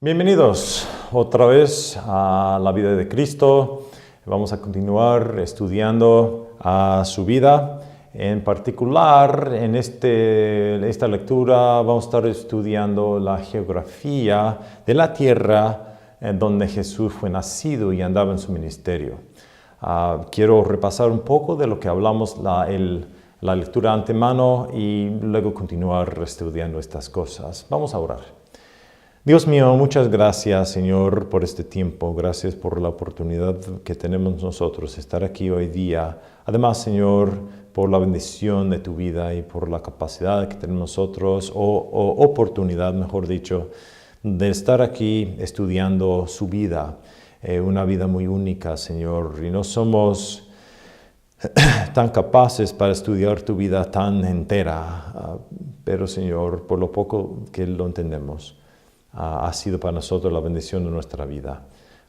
Bienvenidos otra vez a la vida de Cristo. Vamos a continuar estudiando su vida. En particular, en esta lectura vamos a estar estudiando la geografía de la tierra en donde Jesús fue nacido y andaba en su ministerio. Quiero repasar un poco de lo que hablamos la lectura antemano y luego continuar estudiando estas cosas. Vamos a orar. Dios mío, muchas gracias, Señor, por este tiempo. Gracias por la oportunidad que tenemos nosotros de estar aquí hoy día. Además, Señor, por la bendición de tu vida y por la capacidad que tenemos nosotros, o oportunidad, mejor dicho, de estar aquí estudiando su vida. Una vida muy única, Señor. Y no somos tan capaces para estudiar tu vida tan entera. Pero, Señor, por lo poco que lo entendemos, ha sido para nosotros la bendición de nuestra vida.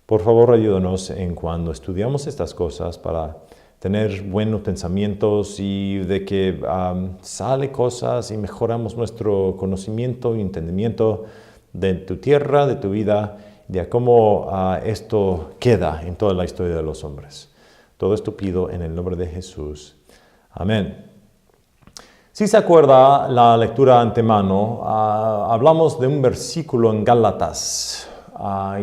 Por favor, ayúdanos en cuando estudiamos estas cosas para tener buenos pensamientos y de que sale cosas y mejoramos nuestro conocimiento y entendimiento de tu tierra, de tu vida, de cómo esto queda en toda la historia de los hombres. Todo esto pido en el nombre de Jesús. Amén. Si se acuerda la lectura antemano, hablamos de un versículo en Gálatas.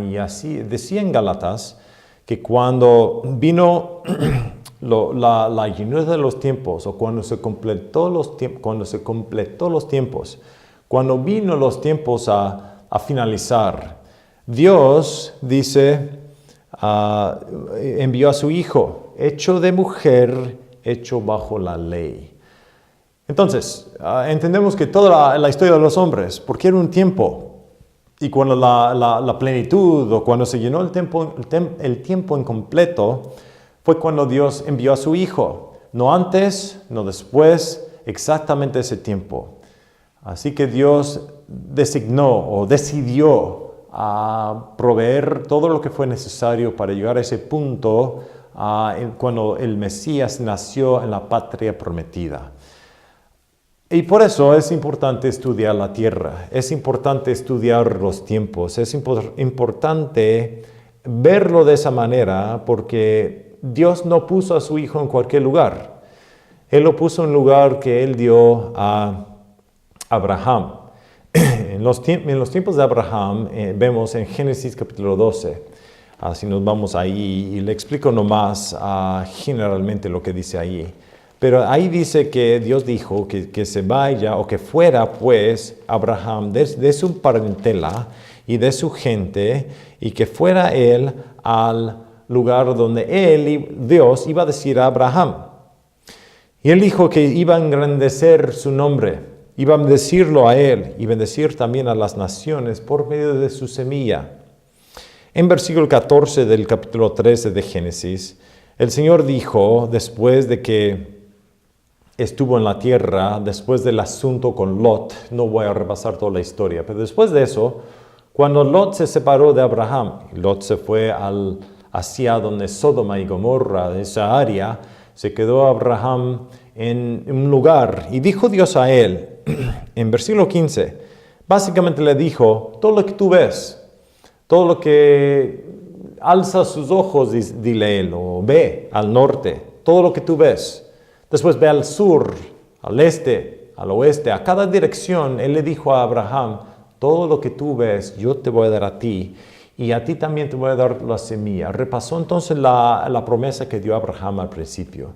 Y así decía en Gálatas que cuando vino la llenura de los tiempos, o cuando se completó los tiempos, cuando vino los tiempos a finalizar, Dios dice, envió a su Hijo, hecho de mujer, hecho bajo la ley. Entonces, entendemos que toda la historia de los hombres, porque era un tiempo, y cuando la plenitud o cuando se llenó el tiempo incompleto, fue cuando Dios envió a su Hijo. No antes, no después, exactamente ese tiempo. Así que Dios designó o decidió proveer todo lo que fue necesario para llegar a ese punto cuando el Mesías nació en la patria prometida. Y por eso es importante estudiar la tierra, es importante estudiar los tiempos, es importante verlo de esa manera porque Dios no puso a su Hijo en cualquier lugar. Él lo puso en un lugar que Él dio a Abraham. En los tiempos de Abraham vemos en Génesis capítulo 12. Si nos vamos ahí y le explico nomás generalmente lo que dice ahí. Pero ahí dice que Dios dijo que se vaya o que fuera pues Abraham de su parentela y de su gente y que fuera él al lugar donde Dios iba a decir a Abraham. Y él dijo que iba a engrandecer su nombre, iba a bendecirlo a él y bendecir también a las naciones por medio de su semilla. En versículo 14 del capítulo 13 de Génesis, el Señor dijo, después de que estuvo en la tierra, después del asunto con Lot, no voy a repasar toda la historia, pero después de eso, cuando Lot se separó de Abraham, Lot se fue hacia donde Sodoma y Gomorra, de esa área, se quedó Abraham en un lugar, y dijo Dios a él, en versículo 15, básicamente le dijo, todo lo que tú ves, todo lo que alza sus ojos, dile él, o ve al norte, todo lo que tú ves. Después ve al sur, al este, al oeste, a cada dirección. Él le dijo a Abraham, todo lo que tú ves, yo te voy a dar a ti. Y a ti también te voy a dar la semilla. Repasó entonces la promesa que dio Abraham al principio.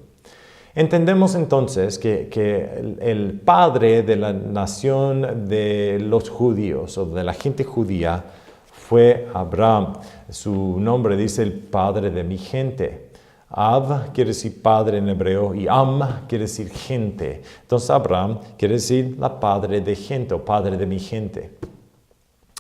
Entendemos entonces que el padre de la nación de los judíos o de la gente judía fue Abraham. Su nombre dice el padre de mi gente. Ab quiere decir padre en hebreo y Am quiere decir gente. Entonces Abraham quiere decir la padre de gente o padre de mi gente.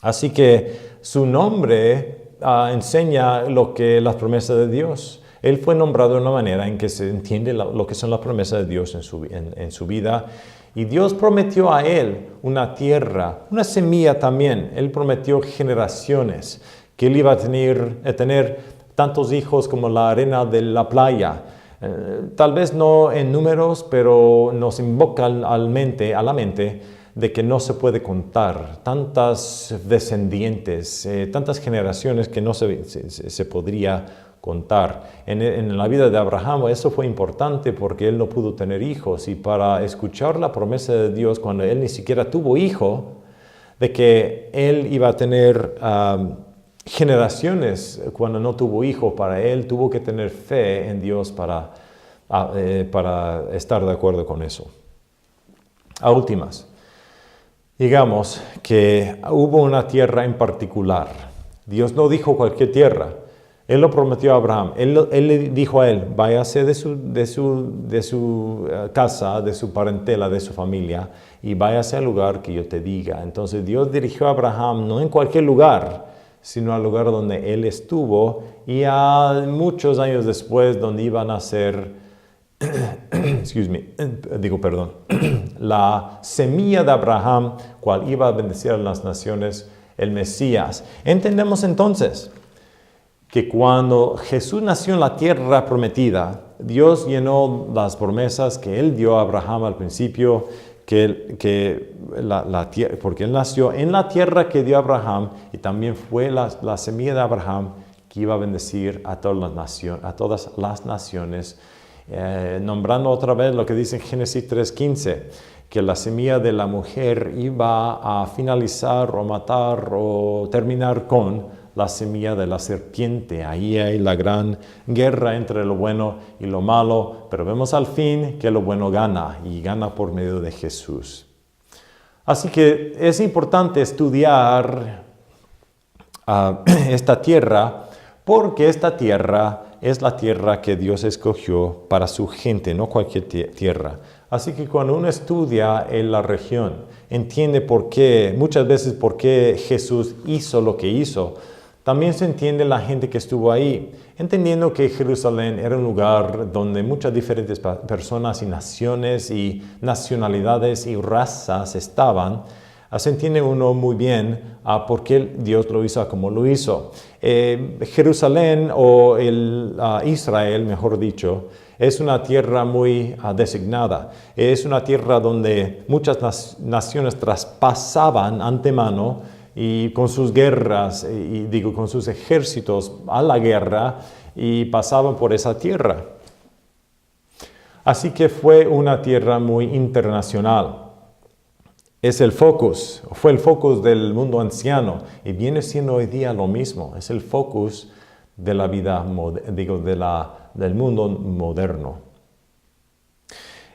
Así que su nombre enseña las promesas de Dios. Él fue nombrado de una manera en que se entiende lo que son las promesas de Dios en su vida. Y Dios prometió a él una tierra, una semilla también. Él prometió generaciones, que él iba a tener tantos hijos como la arena de la playa. Tal vez no en números, pero nos invoca a la mente de que no se puede contar, tantas descendientes, tantas generaciones que no se podría contar. En la vida de Abraham eso fue importante porque él no pudo tener hijos, y para escuchar la promesa de Dios cuando él ni siquiera tuvo hijo, de que él iba a tener generaciones cuando no tuvo hijo, para él tuvo que tener fe en Dios para estar de acuerdo con eso. A últimas, digamos que hubo una tierra en particular. Dios no dijo cualquier tierra. Él lo prometió a Abraham. Él le dijo a él, váyase de su casa, de su parentela, de su familia, y váyase al lugar que yo te diga. Entonces Dios dirigió a Abraham no en cualquier lugar, sino al lugar donde él estuvo, y a muchos años después donde iban a ser, la semilla de Abraham, cual iba a bendecir a las naciones, el Mesías. Entendemos entonces que cuando Jesús nació en la tierra prometida, Dios llenó las promesas que Él dio a Abraham al principio, porque Él nació en la tierra que dio a Abraham, y también fue la semilla de Abraham que iba a bendecir a todas las naciones, nombrando otra vez lo que dice en Génesis 3:15, que la semilla de la mujer iba a finalizar o matar o terminar con la semilla de la serpiente. Ahí hay la gran guerra entre lo bueno y lo malo, pero vemos al fin que lo bueno gana, y gana por medio de Jesús. Así que es importante estudiar esta tierra, porque esta tierra es la tierra que Dios escogió para su gente, no cualquier tierra. Así que cuando uno estudia en la región, entiende muchas veces por qué Jesús hizo lo que hizo. También se entiende la gente que estuvo ahí, entendiendo que Jerusalén era un lugar donde muchas diferentes personas y naciones y nacionalidades y razas estaban. Se entiende uno muy bien por qué Dios lo hizo como lo hizo. Jerusalén, o Israel, mejor dicho, es una tierra muy designada. Es una tierra donde muchas naciones traspasaban antemano, y con sus guerras, con sus ejércitos a la guerra, y pasaban por esa tierra. Así que fue una tierra muy internacional. Fue el focus del mundo anciano, y viene siendo hoy día lo mismo. Es el focus de la vida, del mundo moderno.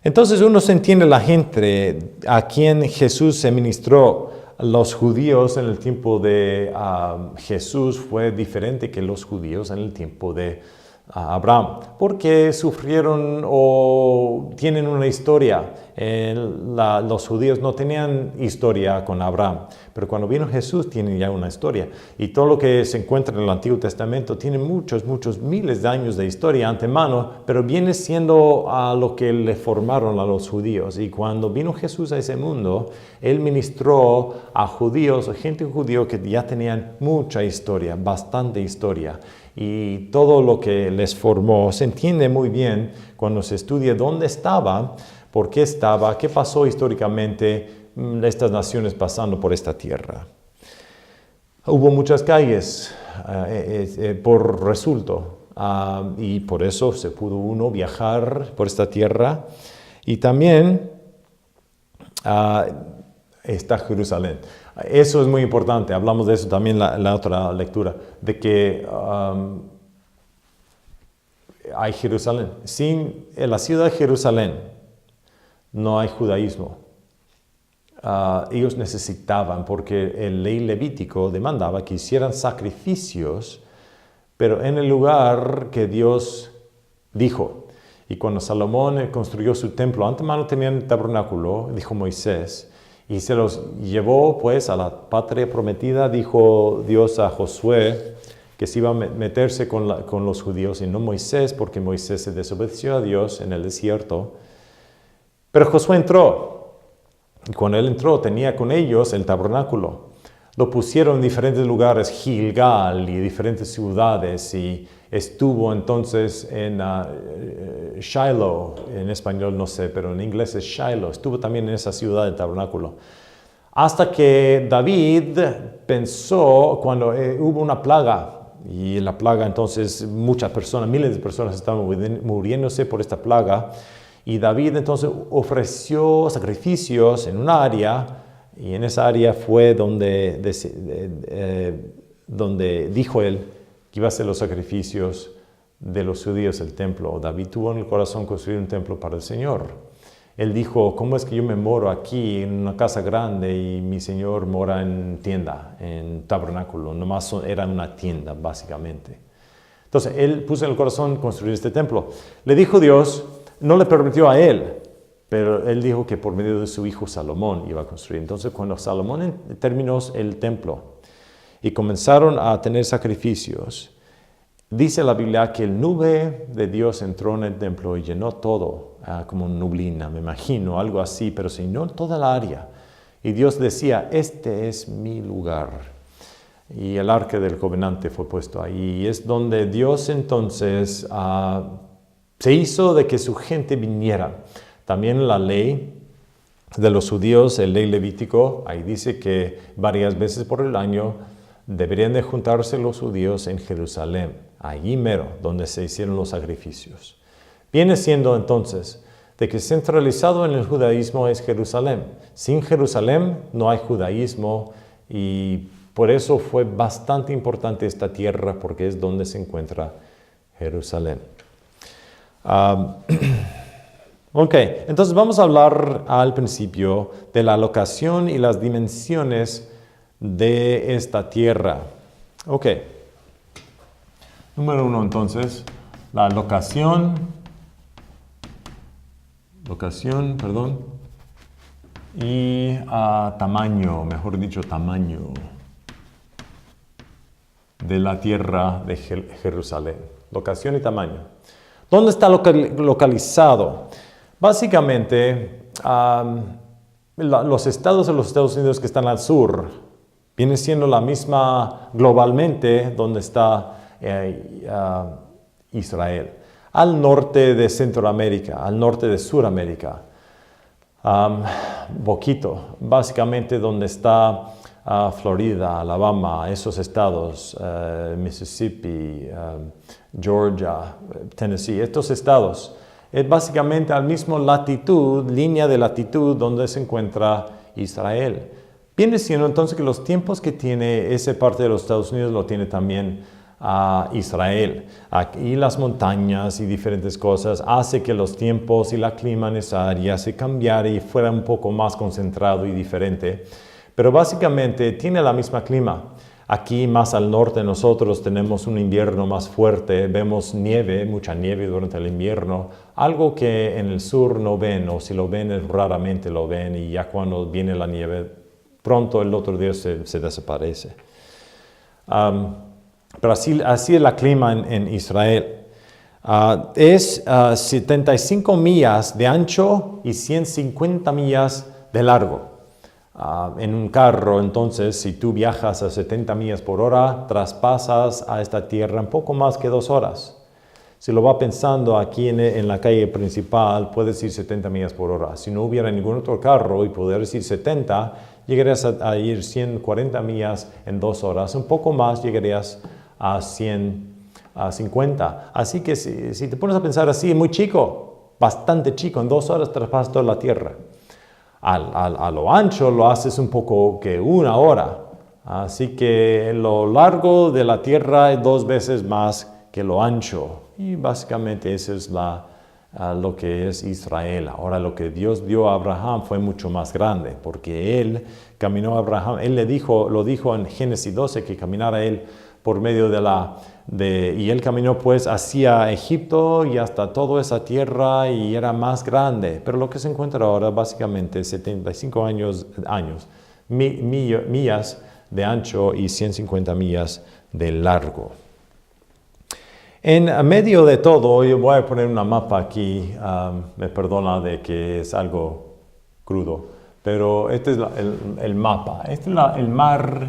Entonces uno se entiende la gente a quien Jesús se ministró. Los judíos en el tiempo de Jesús fue diferente que los judíos en el tiempo de Abraham, porque sufrieron o tienen una historia. Los judíos no tenían historia con Abraham, pero cuando vino Jesús tienen ya una historia. Y todo lo que se encuentra en el Antiguo Testamento tiene muchos miles de años de historia antemano, pero viene siendo lo que le formaron a los judíos. Y cuando vino Jesús a ese mundo, Él ministró a judíos, a gente judía que ya tenían mucha historia, bastante historia. Y todo lo que les formó se entiende muy bien cuando se estudia dónde estaba, por qué estaba, qué pasó históricamente estas naciones pasando por esta tierra. Hubo muchas calles por resultado, y por eso se pudo uno viajar por esta tierra. Y también está Jerusalén. Eso es muy importante. Hablamos de eso también en la otra lectura, de que hay Jerusalén. Sin la ciudad de Jerusalén no hay judaísmo. Ellos necesitaban, porque el ley levítico demandaba que hicieran sacrificios, pero en el lugar que Dios dijo. Y cuando Salomón construyó su templo, antemano tenían el tabernáculo, dijo Moisés, y se los llevó pues a la patria prometida. Dijo Dios a Josué que se iba a meterse con los judíos y no Moisés, porque Moisés se desobedeció a Dios en el desierto. Pero Josué entró, y cuando él entró tenía con ellos el tabernáculo. Lo pusieron en diferentes lugares, Gilgal y diferentes ciudades, y estuvo entonces en Shiloh, en español no sé, pero en inglés es Shiloh. Estuvo también en esa ciudad del tabernáculo. Hasta que David pensó cuando hubo una plaga. Y la plaga, entonces, muchas personas, miles de personas estaban muriéndose por esta plaga. Y David entonces ofreció sacrificios en una área, y en esa área fue donde dijo él que iba a hacer los sacrificios de los judíos el templo. David tuvo en el corazón construir un templo para el Señor. Él dijo, ¿cómo es que yo me moro aquí en una casa grande y mi Señor mora en tienda, en tabernáculo? Nomás era una tienda, básicamente. Entonces, él puso en el corazón construir este templo. Le dijo Dios, no le permitió a él, pero él dijo que por medio de su hijo Salomón iba a construir. Entonces, cuando Salomón terminó el templo y comenzaron a tener sacrificios, dice la Biblia que el nube de Dios entró en el templo y llenó todo, como nublina, me imagino, algo así, pero se llenó toda la área. Y Dios decía, este es mi lugar. Y el arca del covenante fue puesto ahí. Y es donde Dios entonces se hizo de que su gente viniera. También la ley de los judíos, el ley levítico, ahí dice que varias veces por el año deberían de juntarse los judíos en Jerusalén, allí mero, donde se hicieron los sacrificios. Viene siendo entonces de que centralizado en el judaísmo es Jerusalén. Sin Jerusalén no hay judaísmo y por eso fue bastante importante esta tierra porque es donde se encuentra Jerusalén. Ok, entonces vamos a hablar al principio de la locación y las dimensiones de esta tierra. Ok. Número 1, entonces, la locación, y tamaño, mejor dicho, tamaño de la tierra de Jerusalén. Locación y tamaño. ¿Dónde está localizado? Básicamente, los estados de los Estados Unidos que están al sur viene siendo la misma globalmente donde está Israel. Al norte de Centroamérica, al norte de Suramérica. Poquito, básicamente donde está Florida, Alabama, esos estados, Mississippi, Georgia, Tennessee, estos estados. Es básicamente al mismo latitud, línea de latitud donde se encuentra Israel. Viene siendo entonces que los tiempos que tiene esa parte de los Estados Unidos lo tiene también Israel. Aquí las montañas y diferentes cosas hace que los tiempos y la clima en esa área se cambiara y fuera un poco más concentrado y diferente. Pero básicamente tiene la misma clima. Aquí más al norte nosotros tenemos un invierno más fuerte, vemos nieve, mucha nieve durante el invierno, algo que en el sur no ven, o si lo ven raramente lo ven y ya cuando viene la nieve, pronto el otro día se desaparece. Pero así es la clima en Israel. Es 75 millas de ancho y 150 millas de largo. En un carro, entonces, si tú viajas a 70 millas por hora, traspasas a esta tierra en poco más que 2 horas. Si lo va pensando aquí en la calle principal, puedes ir 70 millas por hora. Si no hubiera ningún otro carro y pudieras ir 70, llegarías a ir 140 millas en 2 horas. Un poco más llegarías a 150. Así que si te pones a pensar así, es muy chico, bastante chico. En 2 horas traspasas toda la tierra. A lo ancho lo haces un poco que 1 hora. Así que lo largo de la tierra es 2 veces más que lo ancho. Y básicamente eso es lo que es Israel. Ahora lo que Dios dio a Abraham fue mucho más grande, porque él caminó a Abraham. Él lo dijo en Génesis 12 que caminara él por medio y él caminó pues hacia Egipto y hasta toda esa tierra y era más grande. Pero lo que se encuentra ahora básicamente 75 millas de ancho y 150 millas de largo. En medio de todo, yo voy a poner una mapa aquí, me perdona de que es algo crudo, pero este es el mapa. Este es el mar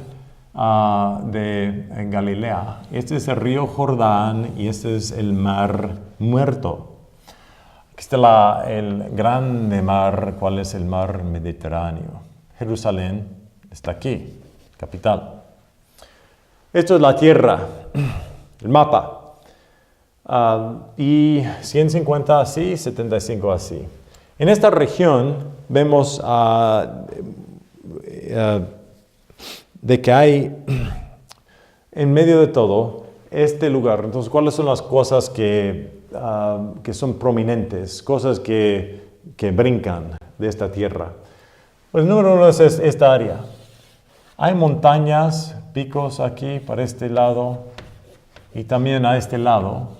de Galilea. Este es el río Jordán y este es el mar Muerto. Aquí está el grande mar, ¿cuál es el mar Mediterráneo? Jerusalén está aquí, capital. Esto es la tierra, el mapa. Y 150 así, 75 así. En esta región vemos de que hay en medio de todo este lugar. Entonces, ¿cuáles son las cosas que son prominentes, cosas que brincan de esta tierra? Pues número uno es esta área. Hay montañas, picos aquí para este lado y también a este lado.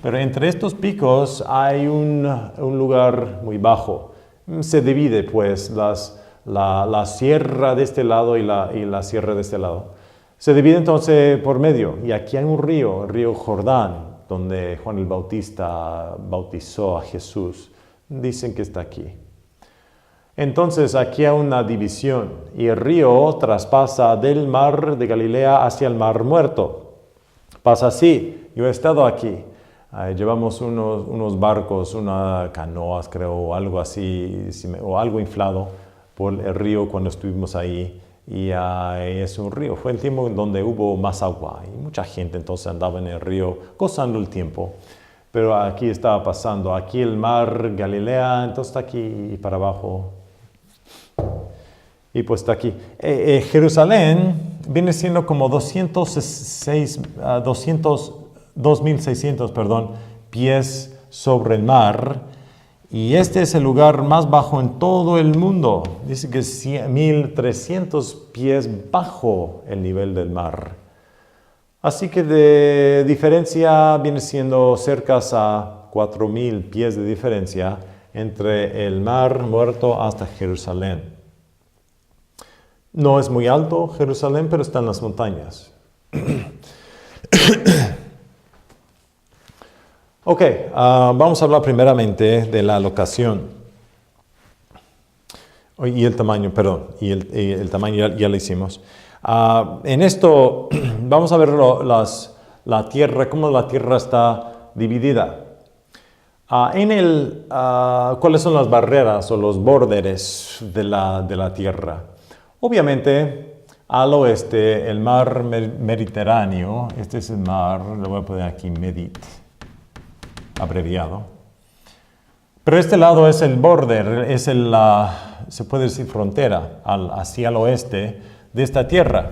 Pero entre estos picos hay un lugar muy bajo. Se divide pues la sierra de este lado y la sierra de este lado. Se divide entonces por medio. Y aquí hay un río, el río Jordán, donde Juan el Bautista bautizó a Jesús. Dicen que está aquí. Entonces aquí hay una división y el río traspasa del mar de Galilea hacia el mar Muerto. Pasa así. Yo he estado aquí. Llevamos unos barcos, unas canoas creo, o algo así, o algo inflado por el río cuando estuvimos ahí. Y es un río, fue el tiempo donde hubo más agua y mucha gente entonces andaba en el río gozando el tiempo. Pero aquí estaba pasando, aquí el mar Galilea, entonces está aquí y para abajo. Y pues está aquí. Jerusalén viene siendo como 2.600 pies sobre el mar. Y este es el lugar más bajo en todo el mundo. Dice que es 1.300 pies bajo el nivel del mar. Así que de diferencia viene siendo cerca a 4.000 pies de diferencia entre el mar Muerto hasta Jerusalén. No es muy alto Jerusalén, pero está en las montañas. Ok, vamos a hablar primeramente de la locación. Y el tamaño, perdón, y el tamaño ya lo hicimos. En esto vamos a ver la tierra, cómo la tierra está dividida. ¿Cuáles son las barreras o los bordes de la tierra? Obviamente, al oeste, el mar Mediterráneo, este es el mar, lo voy a poner aquí, Medit, abreviado. Pero este lado es el border, es se puede decir frontera, hacia el oeste de esta tierra.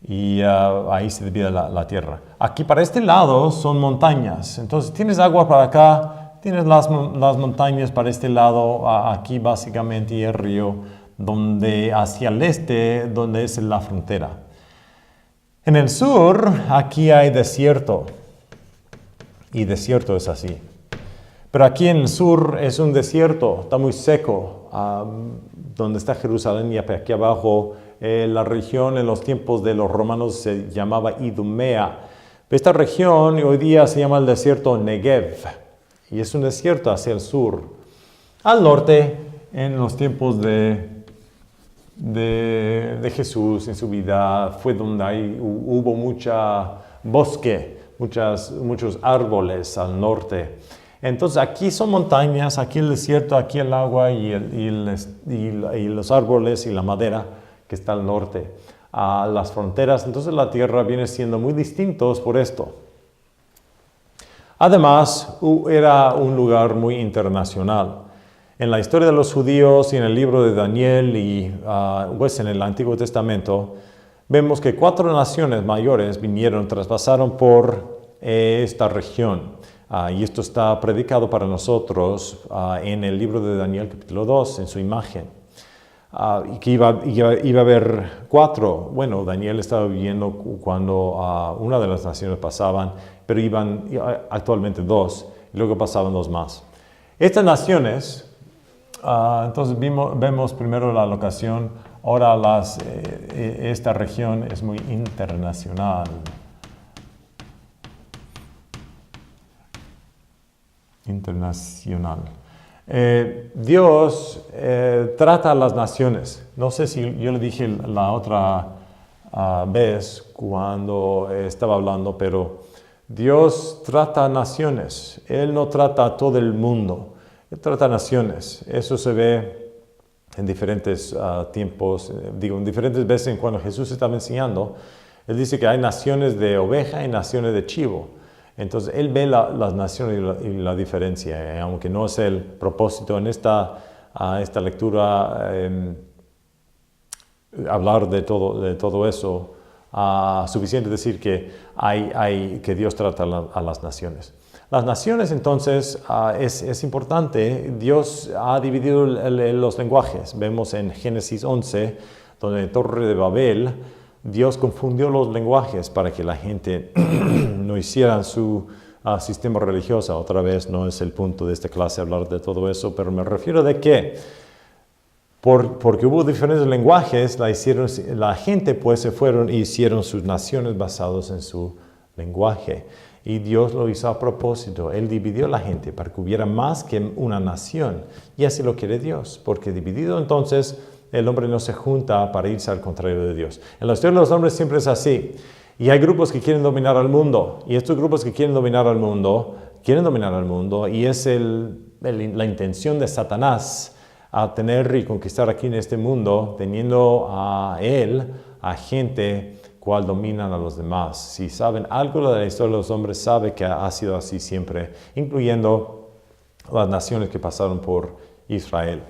Y ahí se divide la tierra. Aquí para este lado son montañas. Entonces tienes agua para acá, tienes las montañas para este lado, aquí básicamente y el río, donde hacia el este, donde es la frontera. En el sur, aquí hay desierto. Y desierto es así. Pero aquí en el sur es un desierto, está muy seco, donde está Jerusalén y aquí abajo la región en los tiempos de los romanos se llamaba Idumea. Esta región hoy día se llama el desierto Negev y es un desierto hacia el sur. Al norte, en los tiempos de Jesús, en su vida, fue donde hubo mucha bosque, muchos árboles al norte. Entonces aquí son montañas, aquí el desierto, aquí el agua y los árboles y la madera que está al norte. Las fronteras, entonces la tierra viene siendo muy distintos por esto. Además, era un lugar muy internacional. En la historia de los judíos y en el libro de Daniel y pues en el Antiguo Testamento, vemos que 4 naciones mayores traspasaron por esta región. Y esto está predicado para nosotros en el libro de Daniel capítulo 2, en su imagen. Y que iba a haber 4. Bueno, Daniel estaba viviendo cuando una de las naciones pasaban, pero iban actualmente 2, y luego pasaban 2 más. Estas naciones, entonces vemos primero la locación, ahora esta región es muy internacional. Dios trata a las naciones. No sé si yo le dije la otra vez cuando estaba hablando, pero Dios trata a naciones. Él no trata a todo el mundo. Él trata a naciones. Eso se ve en diferentes tiempos, en diferentes veces en cuando Jesús estaba enseñando, Él dice que hay naciones de oveja y naciones de chivo. Entonces, Él ve las naciones y la diferencia, aunque no es el propósito en esta lectura hablar de todo eso. Suficiente decir que que Dios trata a las naciones. Las naciones, entonces, es importante. Dios ha dividido los lenguajes. Vemos en Génesis 11, donde en Torre de Babel, Dios confundió los lenguajes para que la gente no hiciera su sistema religioso. Otra vez, no es el punto de esta clase hablar de todo eso, pero me refiero de que porque hubo diferentes lenguajes, la gente pues se fueron y hicieron sus naciones basadas en su lenguaje. Y Dios lo hizo a propósito. Él dividió la gente para que hubiera más que una nación. Y así lo quiere Dios, porque dividido entonces el hombre no se junta para irse al contrario de Dios. En la historia de los hombres siempre es así. Y hay grupos que quieren dominar al mundo. Y estos grupos que quieren dominar al mundo, y es la intención de Satanás a tener y conquistar aquí en este mundo, teniendo a gente cual dominan a los demás. Si saben algo de la historia de los hombres, sabe que ha sido así siempre, incluyendo las naciones que pasaron por Israel.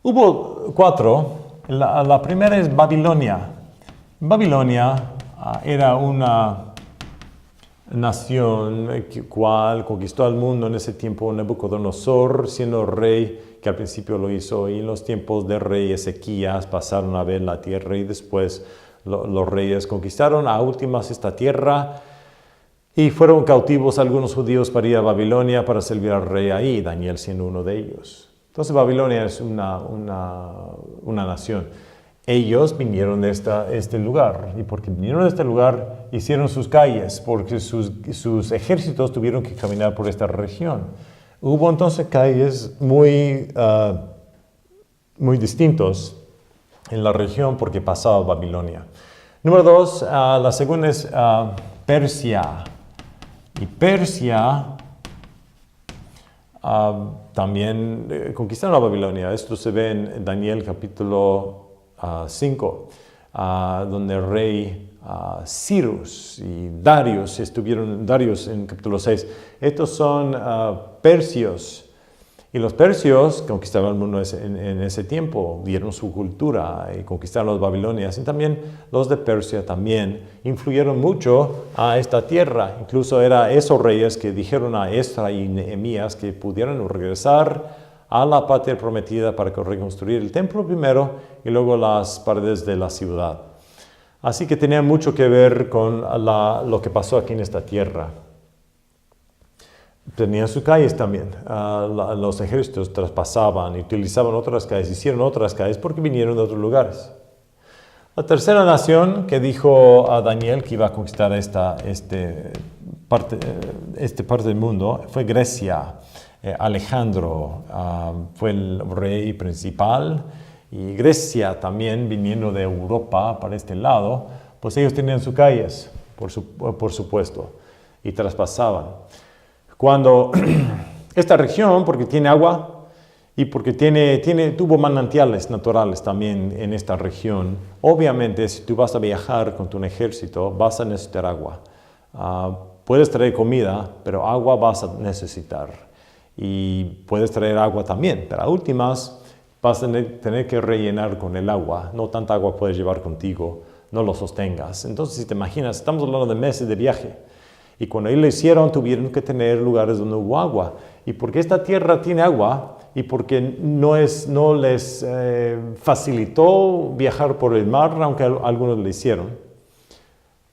Hubo 4. La primera es Babilonia. Babilonia era una nación cual conquistó al mundo en ese tiempo Nabucodonosor, siendo rey, que al principio lo hizo, y en los tiempos del rey Ezequías pasaron a ver la tierra, y después los reyes conquistaron a últimas esta tierra, y fueron cautivos algunos judíos para ir a Babilonia para servir al rey ahí, Daniel siendo uno de ellos. Entonces Babilonia es una nación. Ellos vinieron de este lugar, y porque vinieron de este lugar, hicieron sus calles, porque sus ejércitos tuvieron que caminar por esta región. Hubo entonces calles muy distintos en la región porque pasaba Babilonia. Número 2, la segunda es Persia. Y Persia también conquistaron a Babilonia. Esto se ve en Daniel capítulo 5, donde el rey Cyrus y Darius en capítulo 6. Estos son persios. Y los persios conquistaron el mundo en ese tiempo, dieron su cultura y conquistaron a los babilonias. Y también los de Persia también influyeron mucho a esta tierra. Incluso eran esos reyes que dijeron a Esdras y Nehemías que pudieran regresar a la patria prometida para reconstruir el templo primero y luego las paredes de la ciudad. Así que tenía mucho que ver con lo que pasó aquí en esta tierra. Tenían sus calles también. Los ejércitos traspasaban y utilizaban otras calles, hicieron otras calles porque vinieron de otros lugares. La tercera nación que dijo a Daniel que iba a conquistar esta parte del mundo fue Grecia. Alejandro fue el rey principal. Y Grecia también, viniendo de Europa para este lado, pues ellos tenían sus calles, por supuesto, y traspasaban. Cuando esta región, porque tiene agua y porque tuvo manantiales naturales también en esta región, obviamente si tú vas a viajar con tu ejército, vas a necesitar agua. Puedes traer comida, pero agua vas a necesitar. Y puedes traer agua también, pero a últimas vas a tener que rellenar con el agua. No tanta agua puedes llevar contigo, no lo sostengas. Entonces, si te imaginas, estamos hablando de meses de viaje. Y cuando ellos lo hicieron, tuvieron que tener lugares donde hubo agua. Y porque esta tierra tiene agua, y porque no les facilitó viajar por el mar, aunque algunos lo hicieron,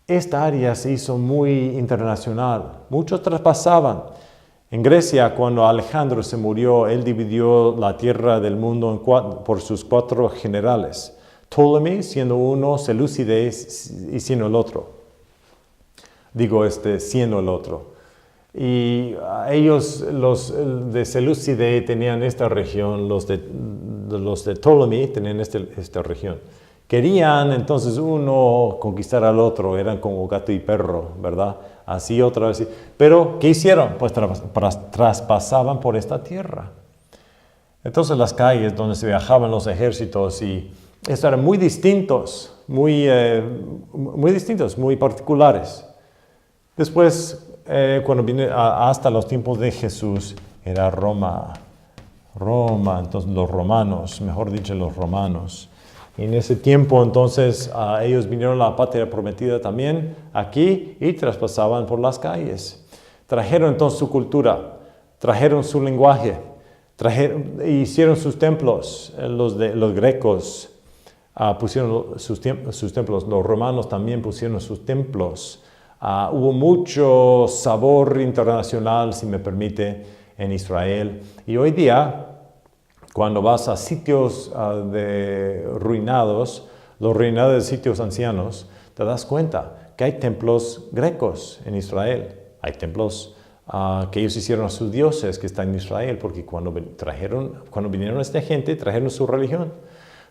esta área se hizo muy internacional. Muchos traspasaban. En Grecia, cuando Alejandro se murió, él dividió la tierra del mundo por sus 4 generales. Ptolemy siendo uno, Seleucides y siendo el otro. Siendo el otro. Y ellos, los de Seleucides, tenían esta región, los de Ptolemy tenían esta región. Querían entonces uno conquistar al otro, eran como gato y perro, ¿verdad? Así otra vez. Pero, ¿qué hicieron? Pues traspasaban por esta tierra. Entonces las calles donde se viajaban los ejércitos y estos eran muy distintos, muy distintos, muy particulares. Después, cuando vine hasta los tiempos de Jesús, era Roma, entonces los romanos, mejor dicho, los romanos. Y en ese tiempo, entonces, ellos vinieron a la patria prometida también aquí y traspasaban por las calles. Trajeron entonces su cultura, trajeron su lenguaje, hicieron sus templos, los grecos pusieron sus templos, los romanos también pusieron sus templos. Hubo mucho sabor internacional, si me permite, en Israel. Y hoy día, cuando vas a sitios ruinados, los ruinados de sitios ancianos, te das cuenta que hay templos grecos en Israel. Hay templos que ellos hicieron a sus dioses que están en Israel, porque cuando vinieron esta gente, trajeron su religión,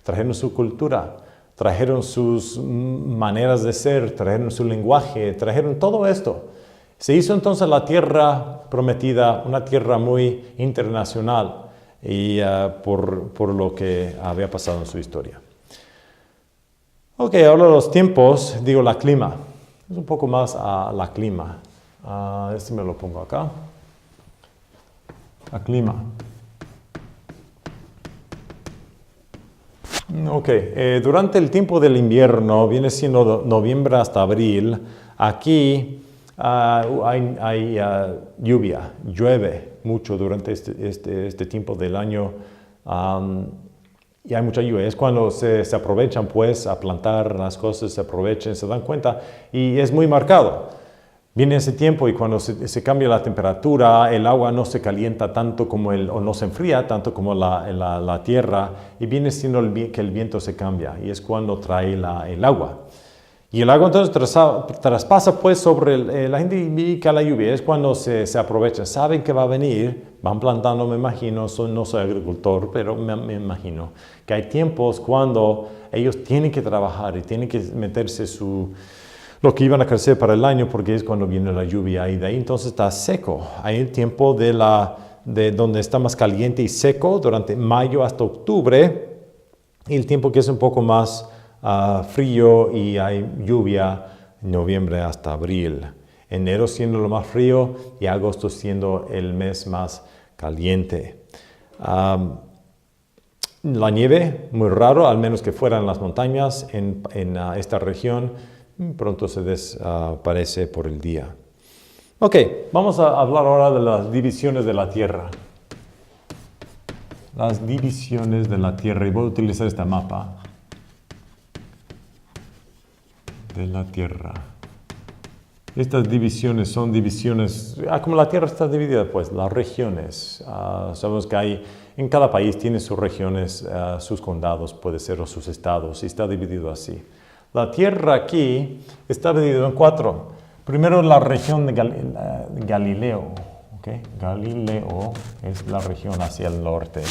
trajeron su cultura, trajeron sus maneras de ser, trajeron su lenguaje, trajeron todo esto. Se hizo entonces la tierra prometida, una tierra muy internacional, y por lo que había pasado en su historia. Ok, ahora los tiempos, la clima. Es un poco más a la clima. Este me lo pongo acá. La clima. Ok, durante el tiempo del invierno, viene siendo noviembre hasta abril, aquí hay lluvia, llueve mucho durante este tiempo del año y hay mucha lluvia. Es cuando se aprovechan pues a plantar las cosas, se aprovechan, se dan cuenta y es muy marcado. Viene ese tiempo y cuando se cambia la temperatura, el agua no se calienta tanto o no se enfría tanto como la tierra y viene siendo que el viento se cambia y es cuando trae el agua. Y el agua entonces traspasa pues sobre la gente y cae la lluvia. Es cuando se aprovecha. Saben que va a venir, van plantando, me imagino, no soy agricultor, pero me imagino que hay tiempos cuando ellos tienen que trabajar y tienen que meterse lo que iban a crecer para el año porque es cuando viene la lluvia y de ahí entonces está seco. Hay el tiempo de donde está más caliente y seco durante mayo hasta octubre y el tiempo que es un poco más frío y hay lluvia noviembre hasta abril. Enero siendo lo más frío y agosto siendo el mes más caliente. La nieve, muy raro, al menos que fuera en las montañas en esta región, pronto se desaparece por el día. Ok, vamos a hablar ahora de las divisiones de la Tierra. Las divisiones de la Tierra, y voy a utilizar este mapa de la Tierra. Estas divisiones son divisiones, como la Tierra está dividida, pues las regiones. Sabemos que en cada país tiene sus regiones, sus condados, puede ser, o sus estados, y está dividido así. La Tierra aquí está dividida en 4. Primero la región de Galileo. ¿Okay? Galileo es la región hacia el norte.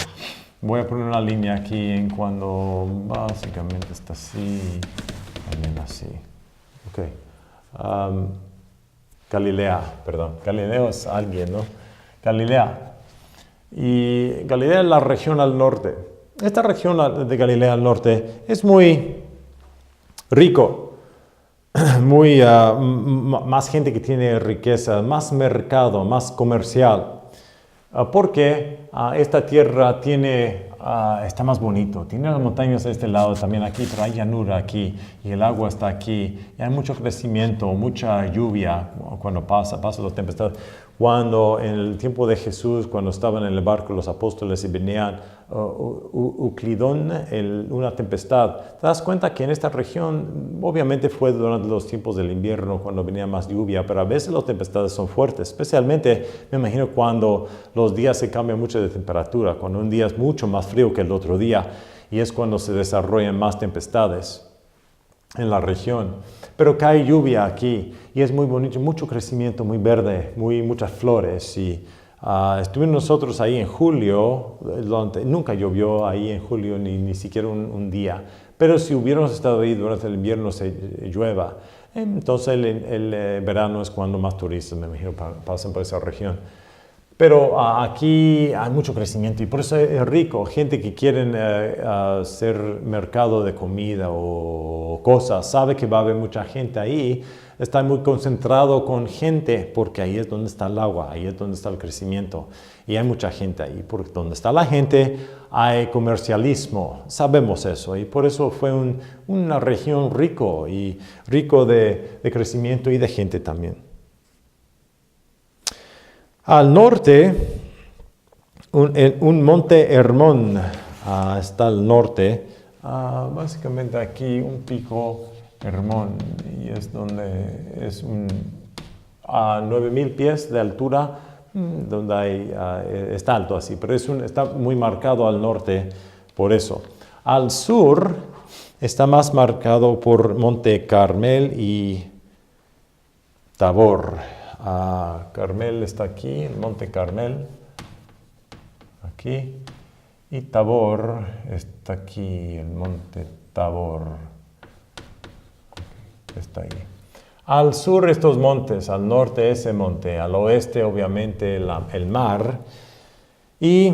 Voy a poner una línea aquí en cuando básicamente está así, también así. Okay. Galileo es alguien, ¿no? Galilea. Y Galilea es la región al norte. Esta región de Galilea al norte es muy rico, más gente que tiene riqueza, más mercado, más comercial, porque esta tierra está más bonito, tiene las montañas de este lado también aquí, pero hay llanura aquí y el agua está aquí y hay mucho crecimiento, mucha lluvia cuando pasa las tempestades. Cuando en el tiempo de Jesús, cuando estaban en el barco los apóstoles y venían Uclidón, una tempestad, te das cuenta que en esta región, obviamente fue durante los tiempos del invierno cuando venía más lluvia, pero a veces las tempestades son fuertes, especialmente me imagino cuando los días se cambian mucho de temperatura, cuando un día es mucho más frío que el otro día y es cuando se desarrollan más tempestades en la región. Pero cae lluvia aquí y es muy bonito, mucho crecimiento, muy verde, muchas flores. Y estuvimos nosotros ahí en julio, nunca llovió ahí en julio ni siquiera un día. Pero si hubiéramos estado ahí durante el invierno se llueva. Entonces el verano es cuando más turistas, me imagino, pasan por esa región. Pero aquí hay mucho crecimiento y por eso es rico. Gente que quieren hacer mercado de comida o cosas, sabe que va a haber mucha gente ahí. Está muy concentrado con gente porque ahí es donde está el agua, ahí es donde está el crecimiento. Y hay mucha gente ahí. Porque donde está la gente hay comercialismo. Sabemos eso y por eso fue una región rico de crecimiento y de gente también. Al norte, un monte Hermón está al norte. Básicamente aquí un pico Hermón y es donde es a 9,000 pies de altura, donde está alto así, pero está muy marcado al norte por eso. Al sur está más marcado por Monte Carmel y Tabor. Carmel está aquí, el Monte Carmel, aquí, y Tabor está aquí, el Monte Tabor, está ahí. Al sur estos montes, al norte ese monte, al oeste obviamente el mar, y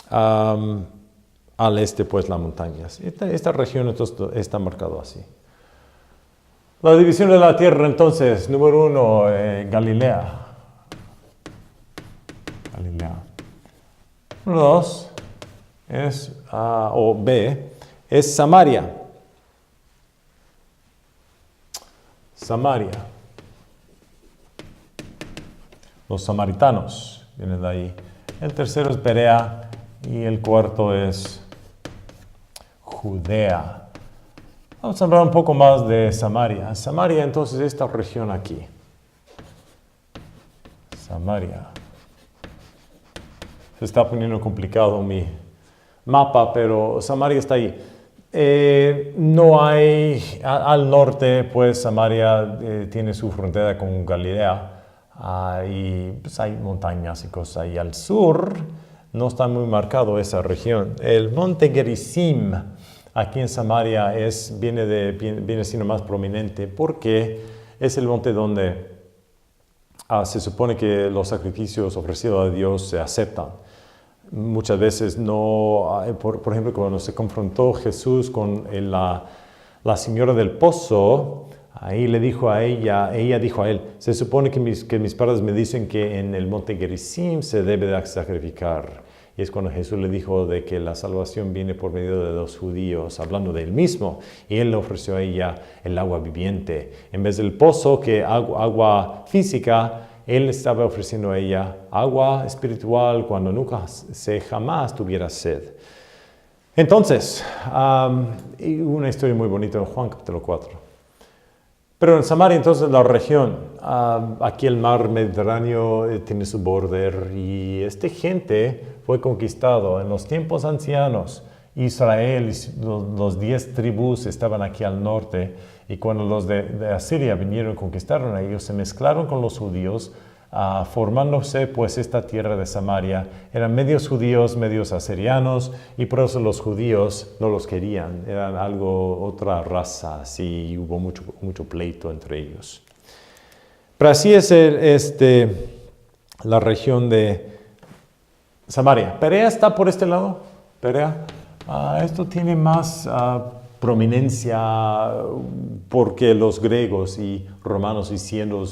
al este pues las montañas. Esta región entonces está marcado así. La división de la tierra, entonces, número 1, Galilea. Número 2 o B, es Samaria. Los samaritanos vienen de ahí. El tercero es Perea y el cuarto es Judea. Vamos a hablar un poco más de Samaria. Samaria, entonces, esta región aquí. Samaria. Se está poniendo complicado mi mapa, pero Samaria está ahí. No hay, al norte, pues Samaria tiene su frontera con Galilea. Y pues hay montañas y cosas. Y al sur no está muy marcado esa región. El monte Gerizim aquí en Samaria viene siendo más prominente porque es el monte donde se supone que los sacrificios ofrecidos a Dios se aceptan. Muchas veces no, por ejemplo, cuando se confrontó Jesús con la señora del pozo, ahí le dijo a ella dijo a él, se supone que mis padres me dicen que en el monte Gerizim se debe de sacrificar. Y es cuando Jesús le dijo de que la salvación viene por medio de los judíos, hablando de él mismo. Y él le ofreció a ella el agua viviente. En vez del pozo, que agua física, él estaba ofreciendo a ella agua espiritual cuando nunca jamás tuviera sed. Entonces, una historia muy bonita en Juan capítulo 4. Pero en Samaria, entonces, la región, aquí el mar Mediterráneo tiene su border y esta gente fue conquistado en los tiempos ancianos. Israel, los 10 tribus estaban aquí al norte y cuando los de Asiria vinieron y conquistaron a ellos, se mezclaron con los judíos, formándose pues esta tierra de Samaria. Eran medios judíos, medios asirianos y por eso los judíos no los querían. Eran otra raza, así hubo mucho pleito entre ellos. Pero así es la región de Samaria. Perea está por este lado. Perea. Esto tiene más prominencia porque los griegos y romanos hicieron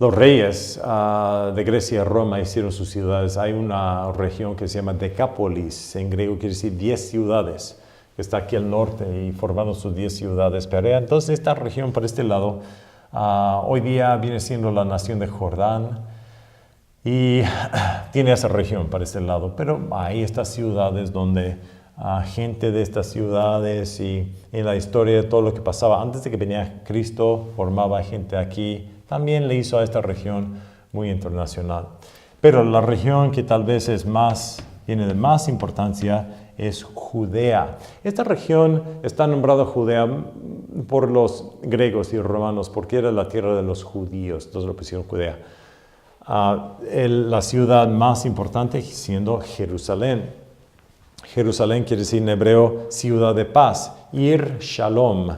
los reyes de Grecia y Roma hicieron sus ciudades. Hay una región que se llama Decápolis, en griego quiere decir 10 ciudades, que está aquí al norte y formando sus 10 ciudades. Perea, entonces esta región por este lado, hoy día viene siendo la nación de Jordán y tiene esa región para este lado, pero hay estas ciudades donde gente de estas ciudades y en la historia de todo lo que pasaba antes de que venía Cristo, formaba gente aquí. También le hizo a esta región muy internacional. Pero la región que tal vez tiene de más importancia es Judea. Esta región está nombrada Judea por los griegos y romanos porque era la tierra de los judíos, entonces lo pusieron Judea. La ciudad más importante siendo Jerusalén. Jerusalén quiere decir en hebreo ciudad de paz. Ir Shalom,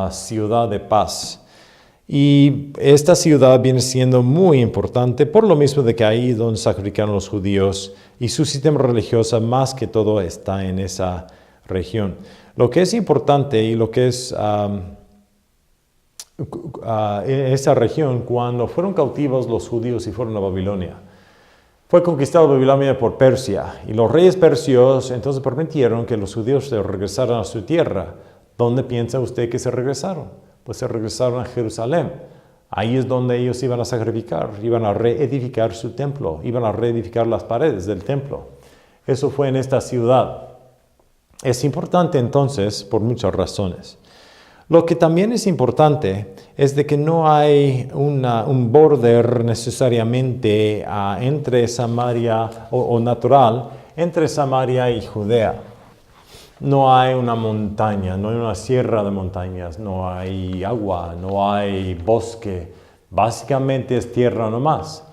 ciudad de paz. Y esta ciudad viene siendo muy importante por lo mismo de que ahí donde sacrificaron los judíos y su sistema religioso más que todo está en esa región. Lo que es importante y lo que es esa región, cuando fueron cautivos los judíos y fueron a Babilonia, fue conquistado Babilonia por Persia y los reyes persios entonces permitieron que los judíos se regresaran a su tierra. ¿Dónde piensa usted que se regresaron? Pues se regresaron a Jerusalén. Ahí es donde ellos iban a sacrificar, iban a reedificar su templo, iban a reedificar las paredes del templo. Eso fue en esta ciudad. Es importante entonces por muchas razones. Lo que también es importante es de que no hay un border necesariamente entre Samaria o natural entre Samaria y Judea. No hay una montaña, no hay una sierra de montañas, no hay agua, no hay bosque. Básicamente es tierra nomás.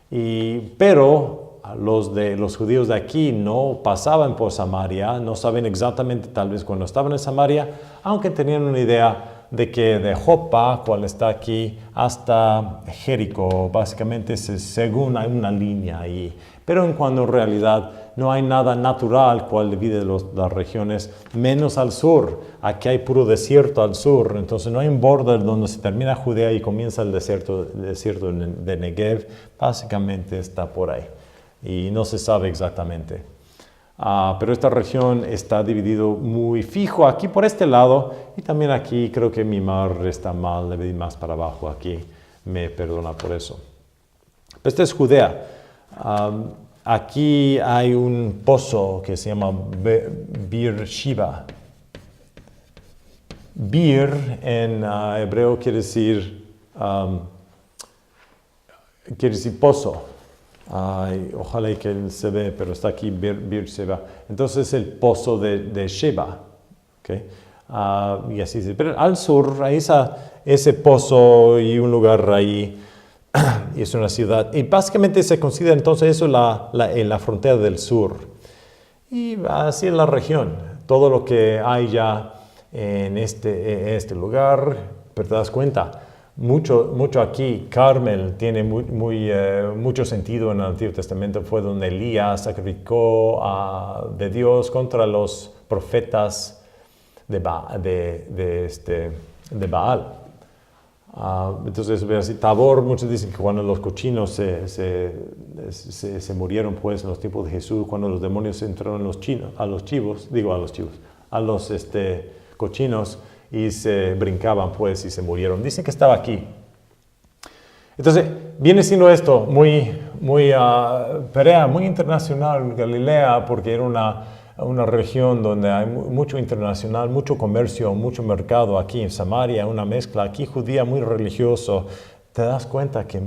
Pero los judíos de aquí no pasaban por Samaria, no saben exactamente tal vez cuando estaban en Samaria, aunque tenían una idea de que de Jopa, cual está aquí, hasta Jericó, básicamente según hay una línea ahí. Pero en cuanto en realidad no hay nada natural cual divide las regiones, menos al sur. Aquí hay puro desierto al sur, entonces no hay un border donde se termina Judea y comienza el desierto de Negev. Básicamente está por ahí y no se sabe exactamente. Pero esta región está dividido muy fijo aquí por este lado y también aquí creo que mi mar está mal, debe ir más para abajo aquí, me perdona por eso. Esta es Judea. Aquí hay un pozo que se llama Beersheba. Bir en hebreo quiere decir pozo. Ojalá que se ve, pero está aquí Beersheba. Entonces es el pozo de Sheba. ¿Okay? Y así se. Pero al sur hay ese pozo y un lugar ahí. Y es una ciudad. Y básicamente se considera entonces eso la frontera del sur. Y así es la región. Todo lo que hay ya en este lugar, pero te das cuenta, mucho aquí, Carmel tiene mucho sentido en el Antiguo Testamento. Fue donde Elías sacrificó de Dios contra los profetas de Baal. Entonces, así, Tabor, muchos dicen que cuando los cochinos se murieron pues en los tiempos de Jesús, cuando los demonios entraron a los cochinos y se brincaban pues y se murieron. Dicen que estaba aquí. Entonces, viene siendo esto muy Perea, muy internacional, Galilea, porque era una región donde hay mucho internacional, mucho comercio, mucho mercado. Aquí en Samaria, una mezcla, aquí judía, muy religioso. Te das cuenta que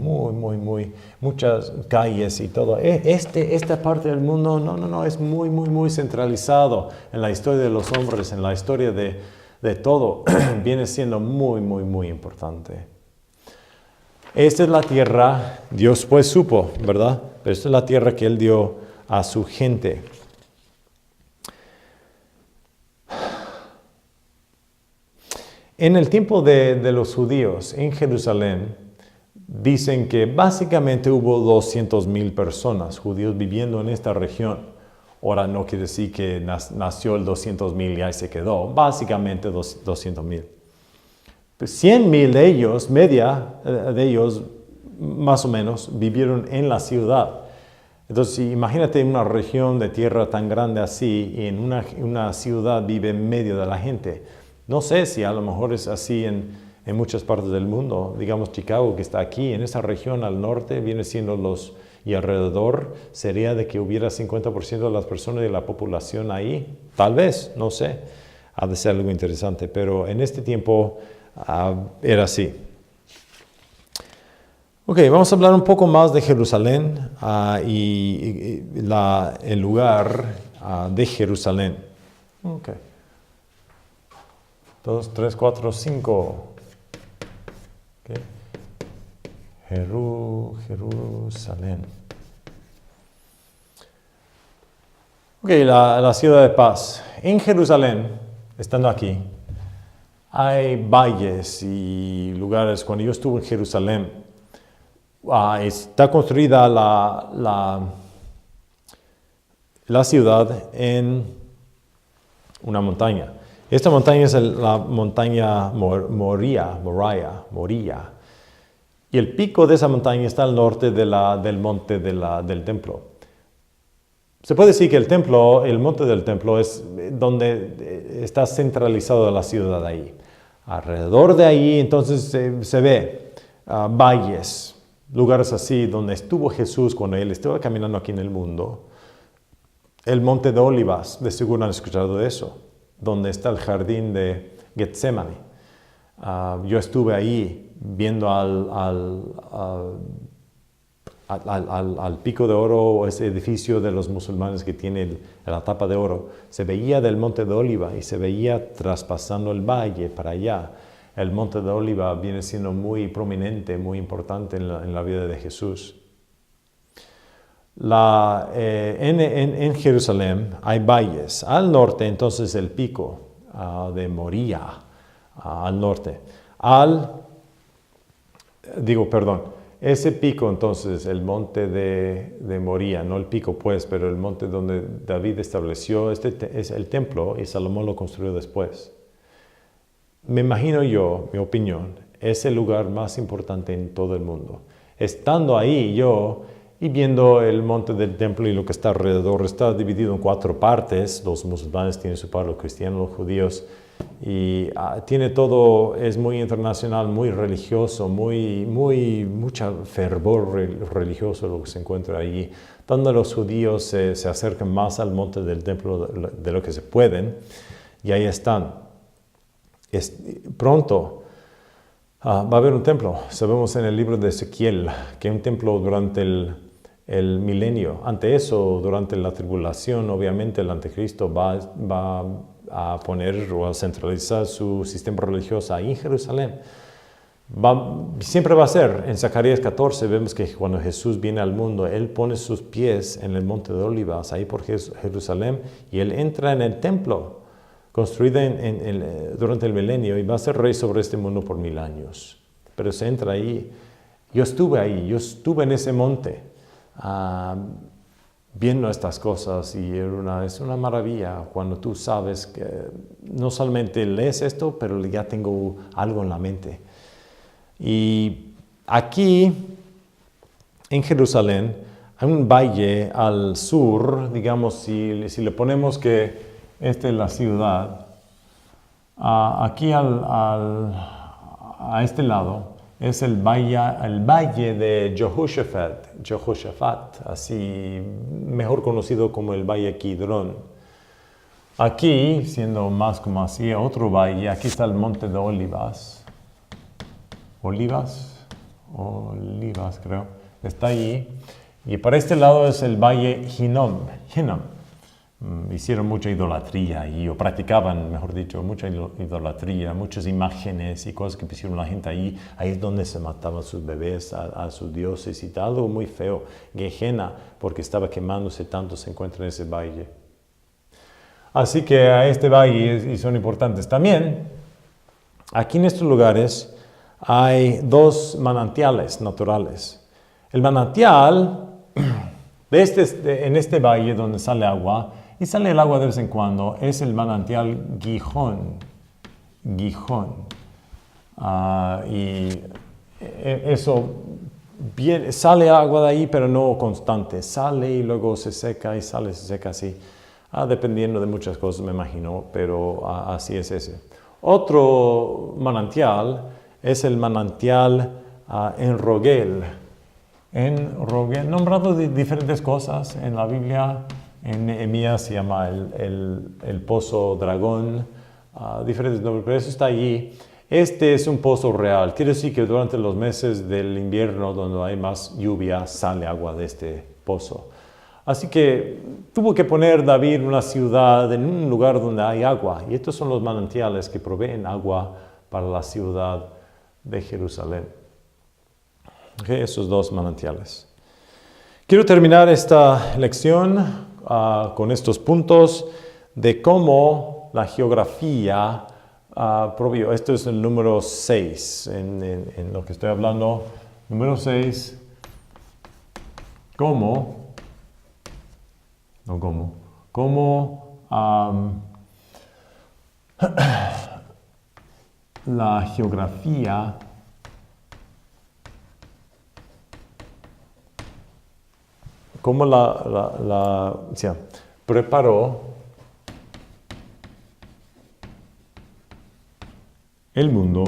muchas calles y todo. Esta parte del mundo, no, es muy centralizado en la historia de los hombres, en la historia de todo. Viene siendo muy importante. Esta es la tierra, Dios pues supo, ¿verdad? Pero esta es la tierra que Él dio a su gente. En el tiempo de los judíos en Jerusalén, dicen que básicamente hubo 200,000 personas, judíos viviendo en esta región. Ahora no quiere decir que nació el 200,000 y ahí se quedó, básicamente 200,000. 100,000 de ellos, media de ellos, más o menos, vivieron en la ciudad. Entonces, imagínate una región de tierra tan grande así, y en una ciudad vive en medio de la gente. No sé si a lo mejor es así en muchas partes del mundo. Digamos Chicago, que está aquí, en esa región al norte, viene siendo y alrededor, sería de que hubiera 50% de las personas de la población ahí. Tal vez, no sé. Ha de ser algo interesante, pero en este tiempo era así. Ok, vamos a hablar un poco más de Jerusalén y el lugar de Jerusalén. Ok. 2, 3, 4, 5. Okay. Jerusalén. Ok, la ciudad de paz. En Jerusalén, estando aquí, hay valles y lugares. Cuando yo estuve en Jerusalén, está construida la ciudad en una montaña. Esta montaña es la montaña Moriah. Y el pico de esa montaña está al norte del monte del templo. Se puede decir que el monte del templo es donde está centralizada la ciudad ahí. Alrededor de ahí entonces se ve valles, lugares así donde estuvo Jesús cuando Él estaba caminando aquí en el mundo. El monte de Olivas, de seguro han escuchado de eso, donde está el jardín de Getsemani. Yo estuve ahí viendo al pico de oro, ese edificio de los musulmanes que tiene la tapa de oro. Se veía del monte de Oliva y se veía traspasando el valle para allá. El monte de Oliva viene siendo muy prominente, muy importante en la vida de Jesús. En Jerusalén hay valles. Al norte, entonces, el pico de Moriah, al norte. Ese pico, entonces, el monte de Moriah, no el pico, pues, pero el monte donde David estableció, es el templo y Salomón lo construyó después. Me imagino yo, mi opinión, es el lugar más importante en todo el mundo. Estando ahí yo y viendo el monte del templo y lo que está alrededor, está dividido en 4 partes. Los musulmanes tienen su parte, los cristianos, los judíos. Y tiene todo, es muy internacional, muy religioso, mucho fervor religioso lo que se encuentra allí, donde los judíos se acercan más al monte del templo de lo que se pueden, y ahí están. Pronto va a haber un templo. Sabemos en el libro de Ezequiel que un templo durante el milenio. Ante eso, durante la tribulación, obviamente el anticristo va a poner o a centralizar su sistema religioso ahí en Jerusalén. Siempre va a ser. En Zacarías 14 vemos que cuando Jesús viene al mundo, Él pone sus pies en el monte de Olivas, ahí por Jerusalén, y Él entra en el templo, construido durante el milenio, y va a ser rey sobre este mundo por 1000 años. Pero se entra ahí. Yo estuve en ese monte, viendo estas cosas, y es una maravilla cuando tú sabes que no solamente lees esto, pero ya tengo algo en la mente. Y aquí en Jerusalén hay un valle al sur, digamos, si le ponemos que esta es la ciudad, aquí a este lado es el valle de Jehoshaphat, así mejor conocido como el valle Kidrón. Aquí, siendo más como así, otro valle, aquí está el monte de Olivas, creo, está allí. Y para este lado es el valle Hinnom. Hicieron mucha idolatría y practicaban, mejor dicho, mucha idolatría, muchas imágenes y cosas que pusieron la gente ahí. Ahí es donde se mataban sus bebés, a sus dioses y tal. Algo muy feo. Gehenna, porque estaba quemándose tanto, se encuentra en ese valle. Así que a este valle y son importantes. También, aquí en estos lugares hay 2 manantiales naturales. El manantial en este valle donde sale agua, y sale el agua de vez en cuando, es el manantial Gihón. Y eso, sale agua de ahí, pero no constante. Sale y luego se seca y se seca así. Dependiendo de muchas cosas, me imagino, pero así es ese. Otro manantial es el manantial en Rogel, nombrado de diferentes cosas en la Biblia. En Nehemías se llama el pozo dragón, diferentes nombres, pero eso está allí. Este es un pozo real. Quiere decir que durante los meses del invierno, donde hay más lluvia, sale agua de este pozo. Así que tuvo que poner David una ciudad en un lugar donde hay agua. Y estos son los manantiales que proveen agua para la ciudad de Jerusalén. Esos 2 manantiales. Quiero terminar esta lección con estos puntos de cómo la geografía propio. Esto es el número 6 en lo que estoy hablando. Número 6. ¿Cómo la geografía preparó el mundo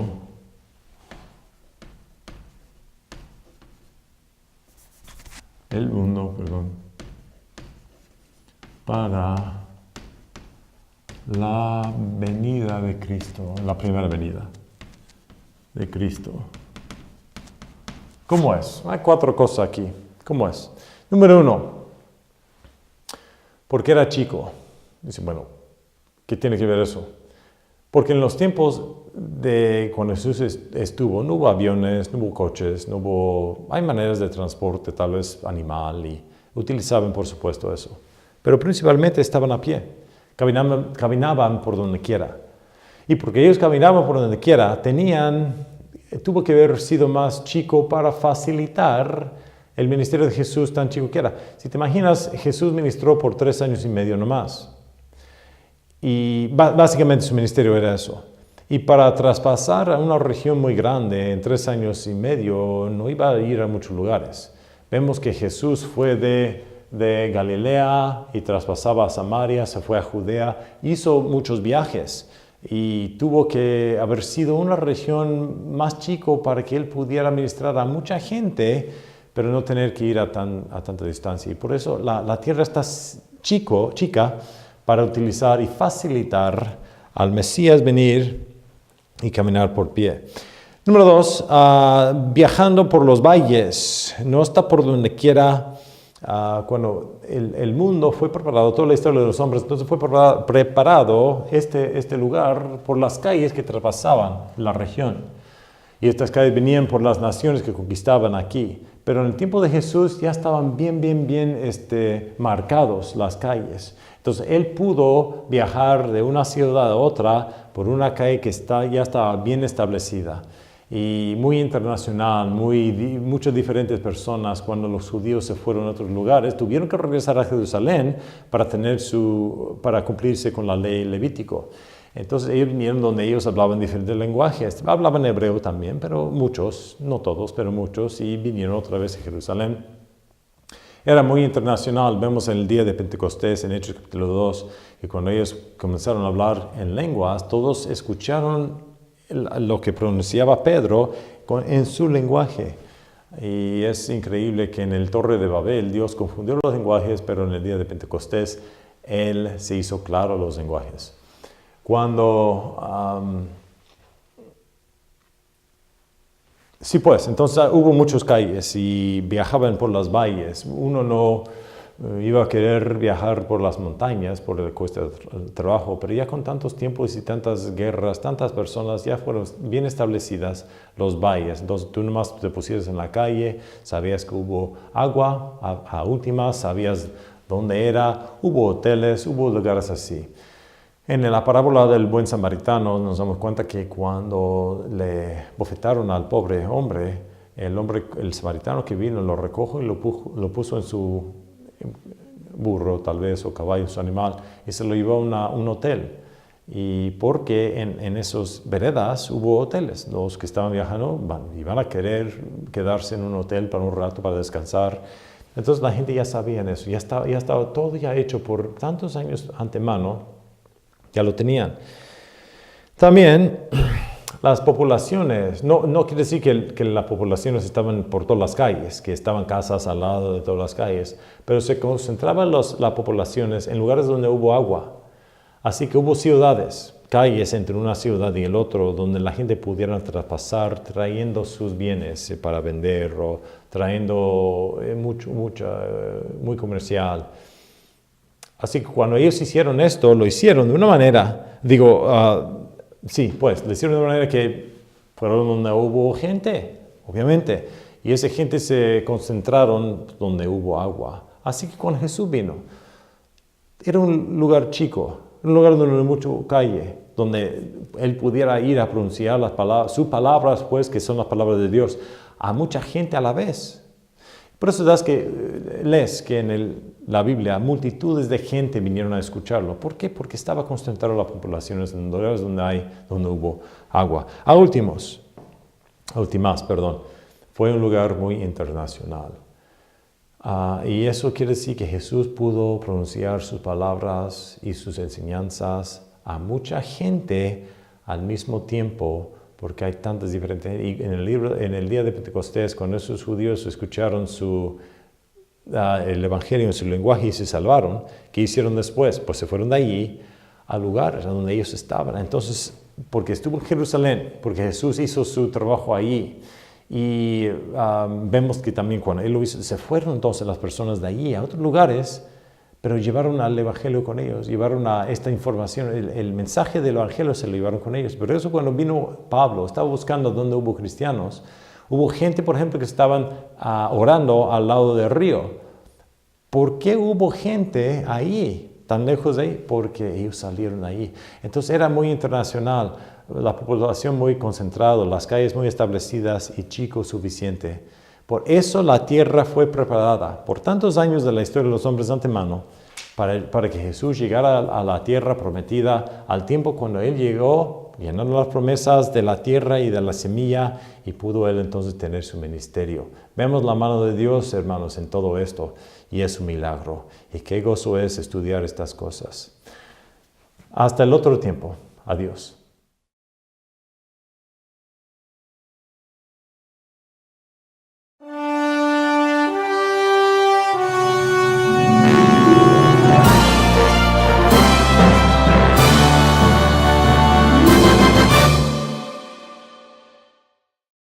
para la venida de Cristo, la primera venida de Cristo. ¿Cómo es? Hay 4 cosas aquí. ¿Cómo es? Número 1, porque era chico. Dice, bueno, ¿qué tiene que ver eso? Porque en los tiempos de cuando Jesús estuvo, no hubo aviones, no hubo coches, hay maneras de transporte, tal vez animal, y utilizaban por supuesto eso. Pero principalmente estaban a pie, caminaban por donde quiera. Y porque ellos caminaban por donde quiera, tuvo que haber sido más chico para facilitar el ministerio de Jesús tan chico que era. Si te imaginas, Jesús ministró por 3 años y medio nomás. Y básicamente su ministerio era eso. Y para traspasar a una región muy grande en 3 años y medio, no iba a ir a muchos lugares. Vemos que Jesús fue de Galilea y traspasaba a Samaria, se fue a Judea, hizo muchos viajes y tuvo que haber sido una región más chico para que él pudiera ministrar a mucha gente, pero no tener que ir a tanta distancia. Y por eso la tierra está chica para utilizar y facilitar al Mesías venir y caminar por pie. Número 2, viajando por los valles. No está por donde quiera. Cuando el mundo fue preparado, toda la historia de los hombres, entonces fue preparado este lugar por las calles que traspasaban la región. Y estas calles venían por las naciones que conquistaban aquí. Pero en el tiempo de Jesús ya estaban bien marcados las calles. Entonces él pudo viajar de una ciudad a otra por una calle que ya estaba bien establecida. Y muy internacional, muchas diferentes personas, cuando los judíos se fueron a otros lugares, tuvieron que regresar a Jerusalén para cumplirse con la ley levítico. Entonces ellos vinieron donde ellos hablaban diferentes lenguajes. Hablaban hebreo también, pero muchos, no todos, pero muchos, y vinieron otra vez a Jerusalén. Era muy internacional. Vemos en el día de Pentecostés, en Hechos capítulo 2, que cuando ellos comenzaron a hablar en lenguas, todos escucharon lo que pronunciaba Pedro en su lenguaje. Y es increíble que en el Torre de Babel Dios confundió los lenguajes, pero en el día de Pentecostés Él se hizo claro los lenguajes. Sí, pues, entonces hubo muchas calles y viajaban por las valles. Uno no iba a querer viajar por las montañas por el coste del trabajo, pero ya con tantos tiempos y tantas guerras, tantas personas, ya fueron bien establecidas los valles. Entonces tú nomás te pusieras en la calle, sabías que hubo agua a últimas, sabías dónde era, hubo hoteles, hubo lugares así. En la parábola del buen samaritano nos damos cuenta que cuando le bofetaron al pobre hombre, el samaritano que vino lo recogió y lo puso en su burro tal vez o caballo, su animal, y se lo llevó a un hotel. Y porque en esos veredas hubo hoteles, los que estaban viajando iban a querer quedarse en un hotel para un rato, para descansar. Entonces la gente ya sabía eso, ya estaba todo ya hecho por tantos años antemano. Ya lo tenían. También las poblaciones, no quiere decir que las poblaciones estaban por todas las calles, que estaban casas al lado de todas las calles, pero se concentraban las poblaciones en lugares donde hubo agua. Así que hubo ciudades, calles entre una ciudad y el otro, donde la gente pudiera traspasar trayendo sus bienes para vender o trayendo muy comercial. Así que cuando ellos hicieron esto, lo hicieron de una manera, lo hicieron de una manera que fueron donde hubo gente, obviamente. Y esa gente se concentraron donde hubo agua. Así que cuando Jesús vino, era un lugar chico, un lugar donde no había mucha calle. donde él pudiera ir a pronunciar sus palabras, pues, que son las palabras de Dios, a mucha gente a la vez. Por eso lees que en la Biblia multitudes de gente vinieron a escucharlo. ¿Por qué? Porque estaba concentrado las poblaciones en lugares donde hubo agua. Fue un lugar muy internacional. Y eso quiere decir que Jesús pudo pronunciar sus palabras y sus enseñanzas a mucha gente al mismo tiempo, porque hay tantas diferentes. Y en el día de Pentecostés, cuando esos judíos escucharon el Evangelio en su lenguaje y se salvaron, ¿qué hicieron después? Pues se fueron de allí a lugares donde ellos estaban. Entonces, porque estuvo en Jerusalén, porque Jesús hizo su trabajo allí. Y vemos que también cuando Él lo hizo, se fueron entonces las personas de allí a otros lugares, pero llevaron al Evangelio con ellos, llevaron esta información, el mensaje del Evangelio se lo llevaron con ellos. Pero eso cuando vino Pablo, estaba buscando dónde hubo cristianos. Hubo gente, por ejemplo, que estaban orando al lado del río. ¿Por qué hubo gente ahí, tan lejos de ahí? Porque ellos salieron ahí. Entonces era muy internacional, la población muy concentrada, las calles muy establecidas y chico suficiente. Por eso la tierra fue preparada por tantos años de la historia de los hombres de antemano para que Jesús llegara a la tierra prometida al tiempo cuando Él llegó, llenando las promesas de la tierra y de la semilla, y pudo Él entonces tener su ministerio. Vemos la mano de Dios, hermanos, en todo esto, y es un milagro. Y qué gozo es estudiar estas cosas. Hasta el otro tiempo. Adiós.